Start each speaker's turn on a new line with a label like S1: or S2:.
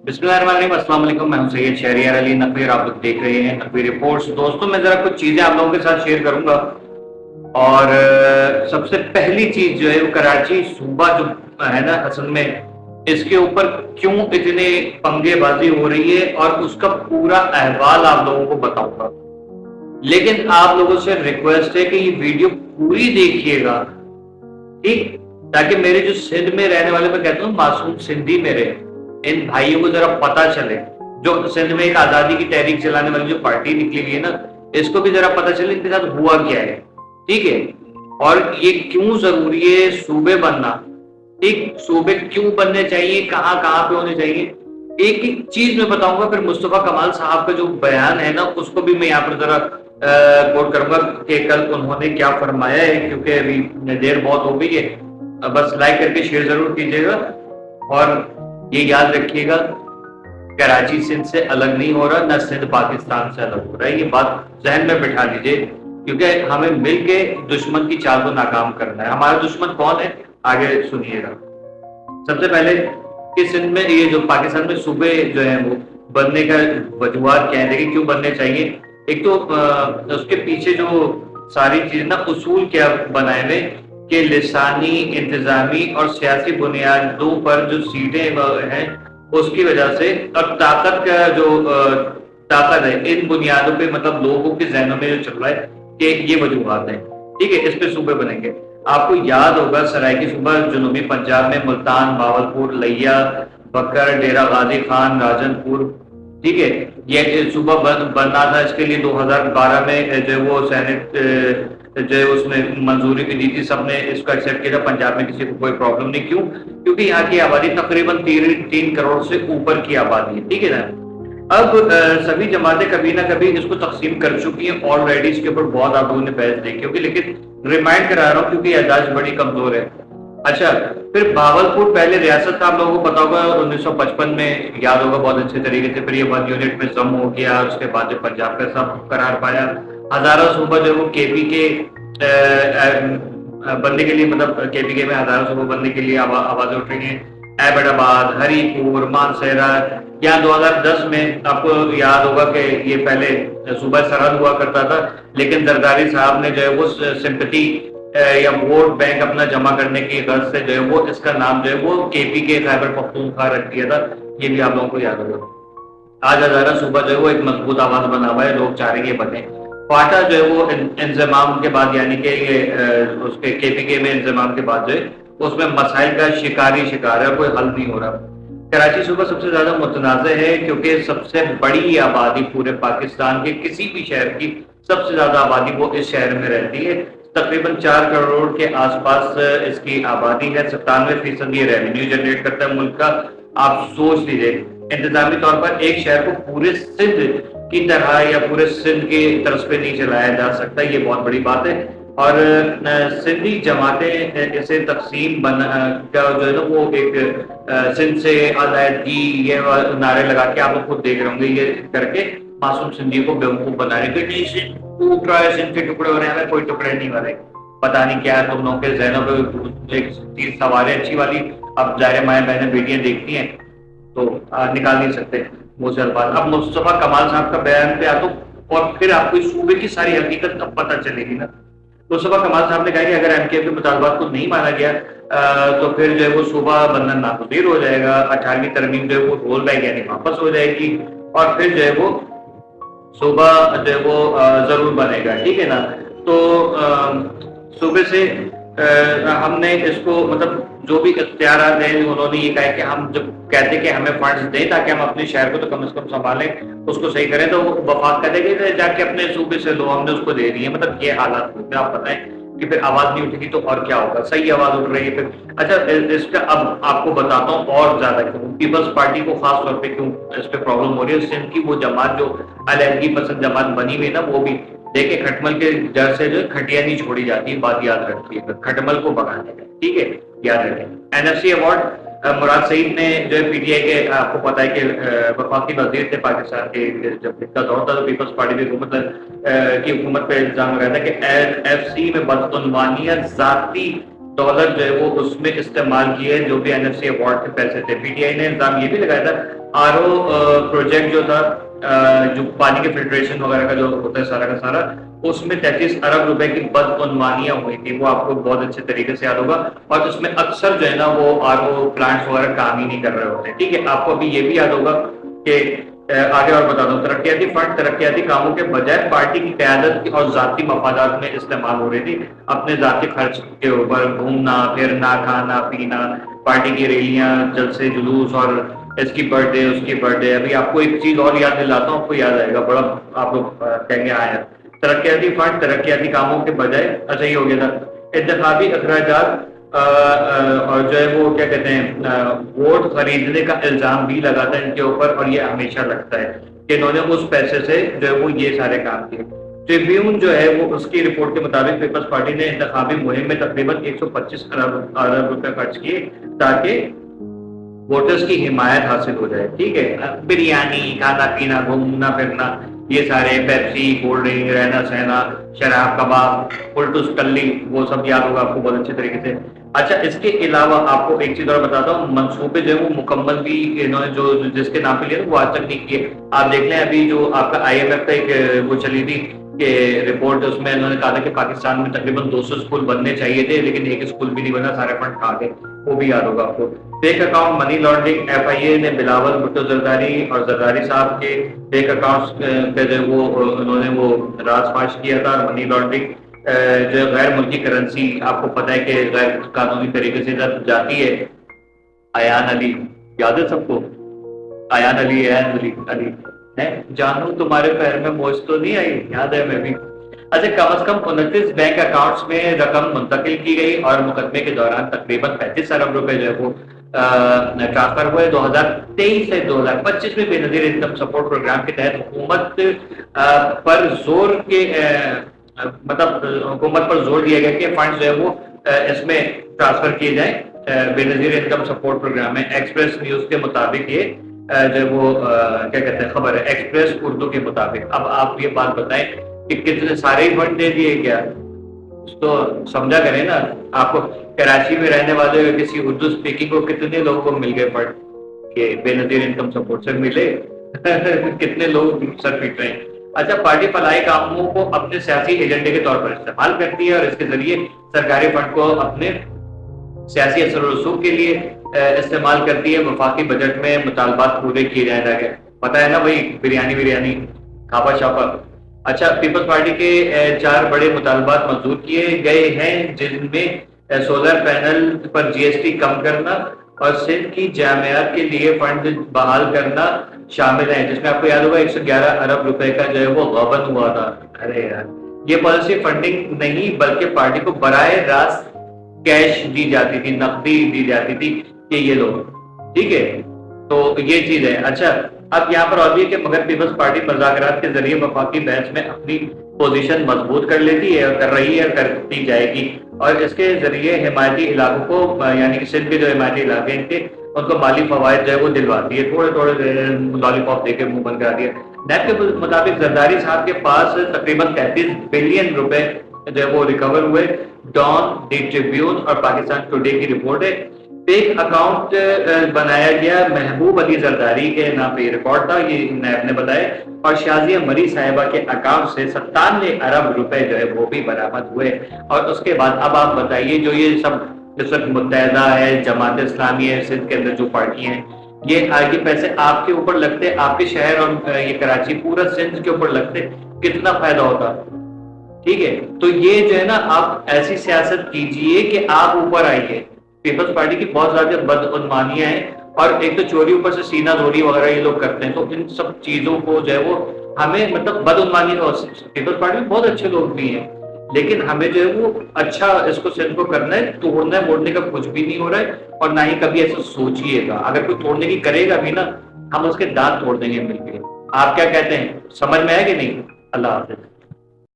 S1: बिस्मिल्लाहिर्रहमानिर्रहीम, अस्सलाम वालेकुम। मैं हूं सैयद शहरियार अली नकवी और आप लोग देख रहे हैं नकवी रिपोर्ट्स। दोस्तों, मैं जरा कुछ चीजें आप लोगों के साथ शेयर करूंगा। और सबसे पहली चीज जो है वो कराची सूबा जो है ना, असल में इसके ऊपर क्यों इतने पंगेबाजी हो रही है और उसका पूरा अहवाल आप लोगों को बताऊंगा। लेकिन आप लोगों से रिक्वेस्ट है कि ये वीडियो पूरी देखिएगा, ठीक, ताकि मेरे जो सिंध में रहने वाले, मैं कहता हूँ मासूम सिंधी मेरे, इन भाइयों को जरा पता चले। जो सिंध में एक आजादी की तहरीक चलाने वाली जो पार्टी निकली हुई है ना, इसको भी जरा पता चले इनके साथ हुआ क्या है, ठीक है। और ये क्यों जरूरी है सूबे बनना, ठीक, सूबे क्यों बनने चाहिए, कहाँ कहाँ पे होने चाहिए, एक एक चीज मैं बताऊंगा। फिर मुस्तफा कमाल साहब का जो बयान है ना, उसको भी मैं यहाँ पर जरा कोट करूंगा कि कल उन्होंने क्या फरमाया है, क्योंकि अभी देर बहुत हो गई है। बस लाइक करके शेयर जरूर कीजिएगा। और ये याद रखिएगा, कराची सिंध से अलग नहीं हो रहा, ना सिंध पाकिस्तान से अलग हो रहा है। ये बात जहन में बिठा लीजिए, क्योंकि हमें मिलके दुश्मन की चाल को नाकाम करना है। हमारा दुश्मन कौन है, आगे सुनिएगा। सबसे पहले कि सिंध में, ये जो पाकिस्तान में सूबे जो है वो बनने का वजूहात क्या है, देखिए क्यों बनने चाहिए। एक तो उसके पीछे जो सारी चीजें ना, उसूल क्या बनाए हुए कि लिसानी, इंतजामी और सियासी बुनियादों पर जो सीटें हैं उसकी वजह से, और ताकत का जो ताकत है, इन बुनियादों पे मतलब लोगों के जहनों में जो चल रहा है कि ये वजूहात है, ठीक है, इस पे सूबे बनेंगे। आपको याद होगा सरायकी सूबा जनूबी पंजाब में मुल्तान, बावलपुर, लिया, बकर, डेरा गाजी खान, राजनपुर, ठीक है, ये सूबा बनना था। इसके लिए 2012 में जो वो सेनेट जो है उसमें मंजूरी भी दी थी, सबने इसको एक्सेप्ट किया था। पंजाब में किसी को कोई प्रॉब्लम नहीं, क्यों? क्योंकि यहाँ की आबादी तकरीबन 3 करोड़ से ऊपर की आबादी है, ठीक है ना। अब सभी जमातें कभी ना कभी इसको तकसीम कर चुकी हैं ऑलरेडी, इसके ऊपर बहुत आप लोगों ने बहस देखी होगी, लेकिन रिमाइंड करा रहा हूँ क्योंकि याददाश्त बड़ी कमजोर है। अच्छा, फिर भावलपुर पहले रियासत था, आप लोगों को पता होगा 1955 में, याद होगा बहुत अच्छे तरीके से। फिर ये 1 यूनिट में जम हो गया, उसके बाद जो पंजाब का सब करार पाया। हजारा सूबा जो वो केपी के बनने के लिए, मतलब केपी के में हजारा सूबा बनने के लिए आवाजें उठ रही हैं। एबटाबाद, हरीपुर, मानसेरा, यहाँ 2010 में आपको याद होगा कि ये पहले सूबा सरहद हुआ करता था, लेकिन जरदारी साहब ने जो है वो सिंपैथी या वोट बैंक अपना जमा करने की गर्ज से जो है वो इसका नाम जो है वो केपी के खैबर पख्तूनख्वा रख दिया था। ये भी आप लोगों को याद होगा। आज हजारा सूबा जो है वो एक मजबूत आवाज बना हुआ है, लोग चाह रहे हैं बने। फाटा जो है वो इंजमाम के बाद, यानी कि ये उसके केपी के में इंजमाम के बाद जो है उसमें मसाइल का शिकार है, कोई हल नहीं हो रहा। कराची सूबा सबसे ज्यादा मुतनाज़ है क्योंकि सबसे बड़ी आबादी पूरे पाकिस्तान के किसी भी शहर की सबसे ज्यादा आबादी वो इस शहर में रहती है। तकरीबन 4 करोड़ के आसपास इसकी आबादी है। 97% ये रेवेन्यू जनरेट करता है मुल्क का। आप सोच लीजिए, इंतजामी तौर पर एक शहर को पूरे सिंध की तरह या पूरे सिंध के तर्ज पे नहीं चलाया जा सकता, ये बहुत बड़ी बात है। और सिंधी जमातें इसे तकसीम का जो है ना वो एक सिंध से अलहदगी ये नारे लगा के आप लोग खुद देख रहे होंगे, ये करके मासूम सिंधी को बेवकूफ बनाने के लिए सिंध टूट रहा है, सिंध के टुकड़े हो रहे हैं। कोई टुकड़े नहीं हो रहे, पता नहीं क्या है तुम लोगों के जहनों पे एक चीज सवार है अच्छी वाली। अब जाहिर माए बहनें बेटियां देखती हैं तो निकाल नहीं सकते मुंह से अल्फाज। अब मुस्तफा कमाल साहब का बयान पे आ तो, और फिर आपको इस सूबे की सारी हकीकत अब पता चलेगी ना। मुस्तफा कमाल साहब ने कहा कि अगर एमके के मुतालबात को नहीं माना गया तो फिर जो है वो सूबा बनना नागुज़ीर हो जाएगा। 18वीं तरमीम जो है वो रोल बैक यानी वापस हो जाएगी, और फिर जो है वो सूबा जो है वो जरूर बनेगा, ठीक है ना। तो सूबे से हमने इसको मतलब जो भी इख्तियार हैं, उन्होंने ये कहा कि हम जब कहते कि हमें फंड्स दें ताकि हम अपने शहर को तो कम से कम संभालें, उसको सही करें, तो वफाक कहते कि जाके अपने सूबे से लो, हमने उसको दे दी है। मतलब ये हालात में आप बताएं कि फिर आवाज नहीं उठेगी तो और क्या होगा। सही आवाज उठ रही है फिर। अच्छा, इसका अब आपको बताता हूँ और ज्यादा क्यों पीपल्स पार्टी को खास तौर पे क्यों इस पे प्रॉब्लम हो रही है। सिंध की वो जमात जो अलहदगी पसंद जमात बनी हुई है ना, वो भी देखिए खटमल के जड़ से जो खटिया नहीं छोड़ी जाती, बात याद रखिए, खटमल को भगाने का, ठीक है, याद रखें। एनएफसी अवार्ड मुराद सईद ने जो है पीटीआई के, आपको पता है कि वफाकी वजीर थे पाकिस्तान के, जब इनका दौर था तो पीपल्स पार्टी की हुकूमत पे इल्जाम लगाया था कि एफसी में बदतुनवानियत जाती डॉलर जो है वो उसमें इस्तेमाल किए जो भी एनएफसी अवार्ड के पैसे थे। पीटीआई ने इल्जाम ये भी लगाया था RO پروجیکٹ جو تھا جو پانی کے فلٹریشن وغیرہ کا جو ہوتا ہے سارا کا سارا، اس میں 33 ارب روپے کی بدعنوانیاں ہوئی تھی، وہ آپ کو بہت اچھے طریقے سے یاد ہوگا، اور اس میں اکثر جو ہے نا وہ RO پلانٹس وغیرہ کام ہی نہیں کر رہے ہوتے ہیں، ٹھیک ہے۔ آپ کو ابھی یہ بھی یاد ہوگا کہ آگے اور بتا دوں، ترقیاتی فنڈ ترقیاتی کاموں کے بجائے پارٹی کی قیادت اور ذاتی مفادات میں استعمال ہو رہی تھی، اپنے ذاتی خرچ کے اوپر گھومنا پھرنا کھانا پینا، پارٹی کی ریلیاں جلسے جلوس، اور اس کی برتھ ڈے اس کی برتھ ڈے۔ ابھی آپ کو ایک چیز اور یاد دلاتا ہوں، آپ کو یاد آئے گا، بڑا آپ لوگ کہیں گے ہاں یار، ترقیاتی فنڈ ترقیاتی کاموں کے بجائے، اچھا یہ ہو گیا تھا، انتخابی اخراجات اور جو ہے وہ کیا کہتے ہیں ووٹ خریدنے کا الزام بھی لگاتا ہے ان کے اوپر، اور یہ ہمیشہ لگتا ہے کہ انہوں نے اس پیسے سے جو ہے وہ یہ سارے کام کیے۔ ٹریبیون جو ہے وہ اس کی رپورٹ کے مطابق پیپلز پارٹی نے انتخابی مہم میں تقریباً 125 ارب روپے خرچ کیے تاکہ ووٹرز کی حمایت حاصل ہو جائے، ٹھیک ہے۔ بریانی کھانا پینا گھومنا پھرنا، یہ سارے پیپسی کولڈ ڈرنک رہنا سہنا شراب کباب پلٹوس کلی، وہ سب یاد ہوگا آپ کو بہت اچھے طریقے سے۔ اچھا اس کے علاوہ آپ کو ایک چیز اور بتاتا ہوں، منصوبے جو ہے وہ مکمل بھی انہوں نے جو جس کے نام پہ لیا وہ آج تک نہیں کیے۔ آپ دیکھ لیں ابھی جو آپ کا IMF کا ایک وہ چلی تھی کہ رپورٹ، اس میں انہوں نے کہا تھا کہ پاکستان میں تقریباً 200 اسکول بننے چاہیے تھے، لیکن ایک اسکول بھی نہیں بنا، سارے فنڈ کھا گئے، وہ بھی یاد ہوگا آپ کو۔ Fake account money laundering, FIA نے بلاول بھٹو زرداری اور زرداری صاحب کے فیک اکاؤنٹس پہ جو وہ انہوں نے وہ راز فاش کیا تھا، منی لانڈرنگ جو غیر ملکی کرنسی آپ کو پتہ ہے کہ غیر قانونی طریقے سے ادھر جاتی ہے۔ ایان علی یاد ہے سب کو، ایان علی ہے، جانو تمہارے پیر میں موج تو نہیں آئی، یاد ہے میں بھی۔ اچھا کم از کم 29 بینک اکاؤنٹس میں رقم منتقل کی گئی اور مقدمے کے دوران تقریباً 35 ارب روپے جو ہے وہ ٹرانسفر ہوئے۔ 2023 سے 2025 میں بے نظیر انکم سپورٹ پروگرام کے تحت حکومت پر زور دیا گیا کہ فنڈ جو ہے وہ اس میں ٹرانسفر کیے جائیں بے نظیر انکم سپورٹ پروگرام میں۔ ایکسپریس نیوز کے مطابق یہ جو وہ کیا کہتے ہیں خبر ہے، ایکسپریس اردو کے مطابق۔ اب آپ یہ بات بتائیں کہ کتنے سارے ہی فنڈ دے دیے کیا، تو سمجھا کریں نا۔ آپ کو کراچی میں رہنے والے کسی اردو اسپیکنگ کو کتنے لوگوں کو مل گئے فنڈ کہ بے نظیر انکم سپورٹ سے ملے کتنے لوگ سر پیٹ رہے ہیں۔ اچھا پارٹی فلاحی کاموں کو اپنے سیاسی ایجنڈے کے طور پر استعمال کرتی ہے اور اس کے ذریعے سرکاری فنڈ کو اپنے سیاسی اثر و رسوخ کے لیے استعمال کرتی ہے۔ وفاقی بجٹ میں مطالبات پورے کیے جائیں گے، پتہ ہے نا بھائی، بریانی کھاپا چھاپا۔ اچھا پیپلز پارٹی کے 4 بڑے مطالبات منظور کیے گئے ہیں، جن میں سولر پینل پر GST کم کرنا اور سندھ کی جامعات کے لیے فنڈ بحال کرنا شامل ہیں، جس میں آپ کو یاد ہوگا 111 ارب روپے کا جو ہے وہ غبن ہوا تھا۔ ارے یار یہ پالیسی فنڈنگ نہیں بلکہ پارٹی کو براہ راست کیش دی جاتی تھی، نقدی دی جاتی تھی کہ یہ لوگ، ٹھیک ہے، تو یہ چیز ہے۔ اچھا اب یہاں پر اور بھی ہے کہ مگر پیپلز پارٹی مذاکرات کے ذریعے وفاقی بحث میں اپنی پوزیشن مضبوط کر لیتی ہے اور کر رہی ہے، کرتی جائے گی، اور اس کے ذریعے حمایتی علاقوں کو یعنی کہ سندھ کے جو حمایتی علاقے ہیں ان کو مالی فوائد جو ہے وہ دلواتی ہے، تھوڑے لالی پاپ دے کے منہ بند کرا دیا۔ نیب کے مطابق زرداری صاحب کے پاس تقریباً 33 بلین روپے جو ہے وہ ریکور ہوئے۔ ڈان، دی ٹریبیون اور پاکستان ٹوڈے کی رپورٹ ہے۔ فیک اکاؤنٹ بنایا گیا محبوب علی زرداری کے نام پہ یہ ریکارڈ تھا، یہ نیب نے بتایا، اور شازیہ مری صاحبہ کے اکاؤنٹ سے 97 ارب روپے جو ہے وہ بھی برآمد ہوئے۔ اور اس کے بعد اب آپ بتائیے جو یہ سب اس وقت متحدہ ہے، جماعت اسلامی ہے، سندھ کے اندر جو پارٹی ہیں، یہ آگے پیسے آپ کے اوپر لگتے، آپ کے شہر اور یہ کراچی پورا سندھ کے اوپر لگتے، کتنا فائدہ ہوتا، ٹھیک ہے۔ تو یہ جو ہے نا آپ ایسی سیاست کیجئے کہ آپ اوپر آئیے۔ پیپلز پارٹی کی بہت زیادہ بدعنوانیاں ہیں، اور ایک تو چوری اوپر سے سینہ زوری وغیرہ یہ لوگ کرتے ہیں، تو ان سب چیزوں کو جو ہے وہ ہمیں مطلب بدعنوانی کا، پیپلز پارٹی میں بہت اچھے لوگ بھی ہیں، لیکن ہمیں جو ہے وہ اچھا اس کو سندھ کو کرنا ہے، توڑنا ہے موڑنے کا کچھ بھی نہیں ہو رہا ہے، اور نہ ہی کبھی ایسا سوچیے گا۔ اگر کوئی توڑنے کی کرے گا بھی نا، ہم اس کے دانت توڑ دیں گے مل کے۔ آپ کیا کہتے ہیں، سمجھ میں ہے کہ نہیں؟ اللہ حافظ۔